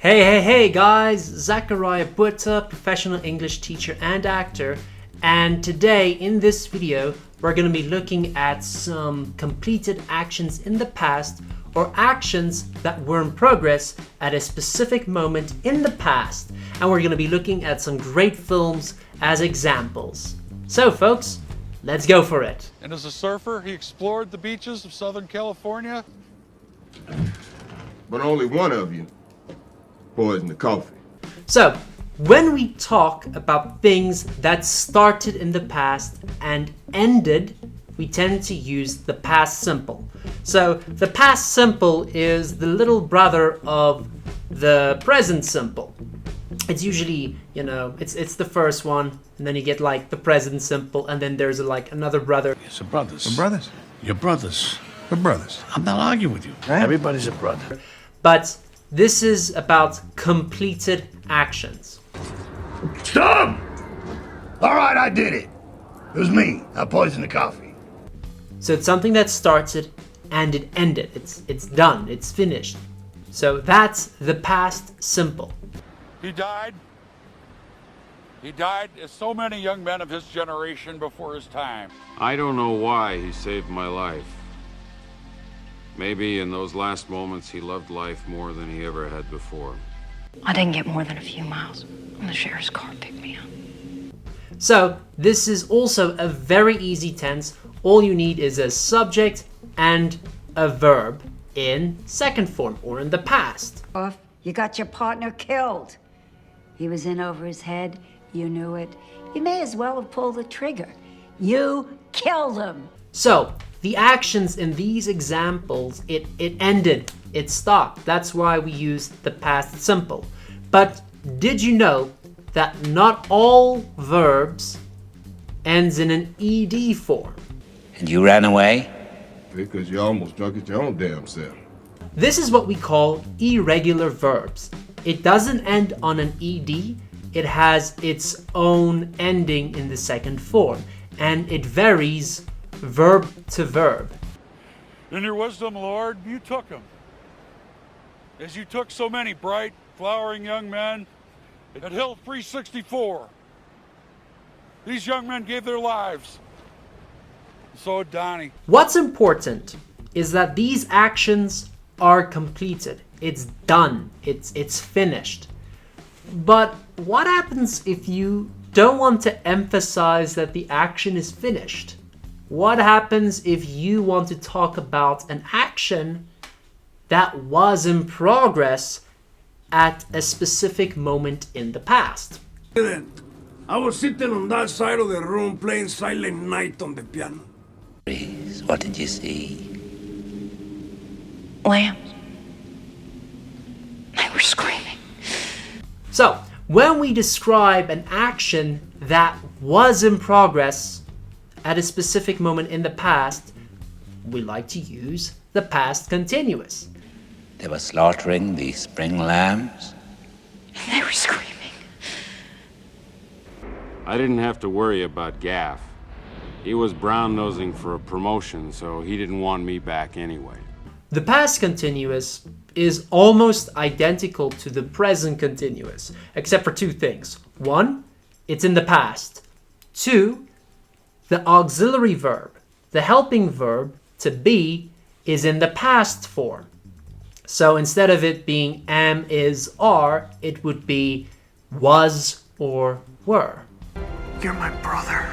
Hey guys, Zachariah Butta, professional English teacher and actor, and today in this video we're going to be looking at some completed actions in the past or actions that were in progress at a specific moment in the past, and we're going to be looking at some great films as examples. So folks, let's go for it. And as a surfer, he explored the beaches of Southern California. But only one of you poisoned the coffee. So, when we talk about things that started in the past and ended, we tend to use the past simple. So, the past simple is the little brother of the present simple. It's usually, it's the first one, and then you get like the present simple, and then there's like another brother. It's a brothers. We're brothers. You're brothers. We're brothers. I'm not arguing with you. Right? Everybody's a brother. But this is about completed actions. Stop! All right, I did it. It was me. I poisoned the coffee. So it's something that started and it ended. It's done. It's finished. So that's the past simple. He died. He died as so many young men of his generation before his time. I don't know why he saved my life. Maybe in those last moments he loved life more than he ever had before. I didn't get more than a few miles when the sheriff's car picked me up. So this is also a very easy tense. All you need is a subject and a verb in second form or in the past. You got your partner killed. He was in over his head. You knew it. You may as well have pulled the trigger. You killed him. So the actions in these examples, it ended, it stopped. That's why we use the past simple. But did you know that not all verbs ends in an ed form? And you ran away? Because you almost drunk at your own damn self. This is what we call irregular verbs. It doesn't end on an ed, it has its own ending in the second form, and it varies verb to verb. In your wisdom, Lord, you took him. As you took so many bright, flowering young men at Hill 364. These young men gave their lives. So did Donnie. What's important is that these actions are completed. It's done. It's finished. But what happens if you don't want to emphasize that the action is finished? What happens if you want to talk about an action that was in progress at a specific moment in the past? I was sitting on that side of the room playing Silent Night on the piano. What did you see? Lambs. They were screaming. So, when we describe an action that was in progress at a specific moment in the past, we like to use the past continuous. They were slaughtering the spring lambs. They were screaming. I didn't have to worry about Gaff. He was brown-nosing for a promotion, so he didn't want me back anyway. The past continuous is almost identical to the present continuous, except for two things. One, it's in the past. Two, the auxiliary verb, the helping verb to be, is in the past form. So instead of it being am, is, are, it would be was or were. You're my brother.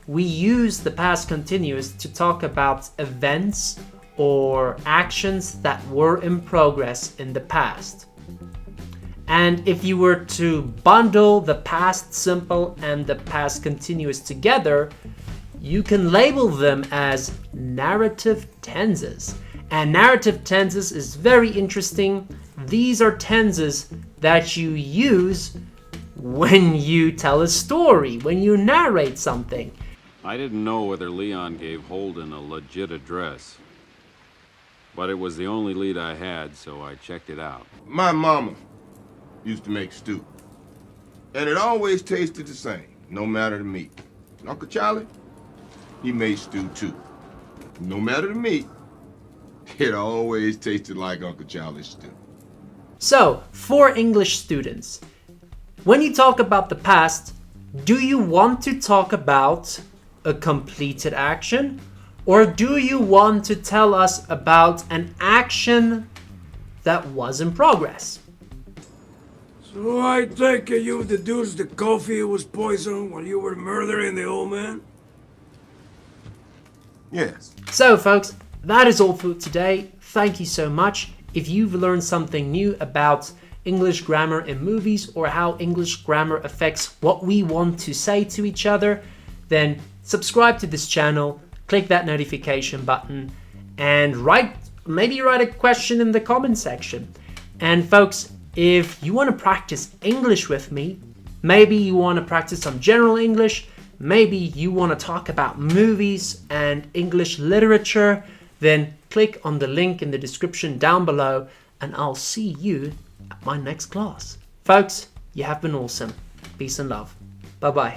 We use the past continuous to talk about events or actions that were in progress in the past. And if you were to bundle the past simple and the past continuous together, you can label them as narrative tenses. And narrative tenses is very interesting. These are tenses that you use when you tell a story, when you narrate something. I didn't know whether Leon gave Holden a legit address, but it was the only lead I had, so I checked it out. My mama used to make stew. And it always tasted the same, no matter the meat. Uncle Charlie, he made stew too. No matter the meat, it always tasted like Uncle Charlie's stew. So, for English students, when you talk about the past, do you want to talk about a completed action, or do you want to tell us about an action that was in progress? So I take it you deduced the coffee was poisoned while you were murdering the old man? Yes. So folks, that is all for today. Thank you so much. If you've learned something new about English grammar in movies or how English grammar affects what we want to say to each other, then subscribe to this channel, click that notification button, and maybe write a question in the comment section. And folks, if you want to practice English with me, maybe you want to practice some general English, maybe you want to talk about movies and English literature, then click on the link in the description down below and I'll see you at my next class. Folks, you have been awesome. Peace and love. Bye-bye.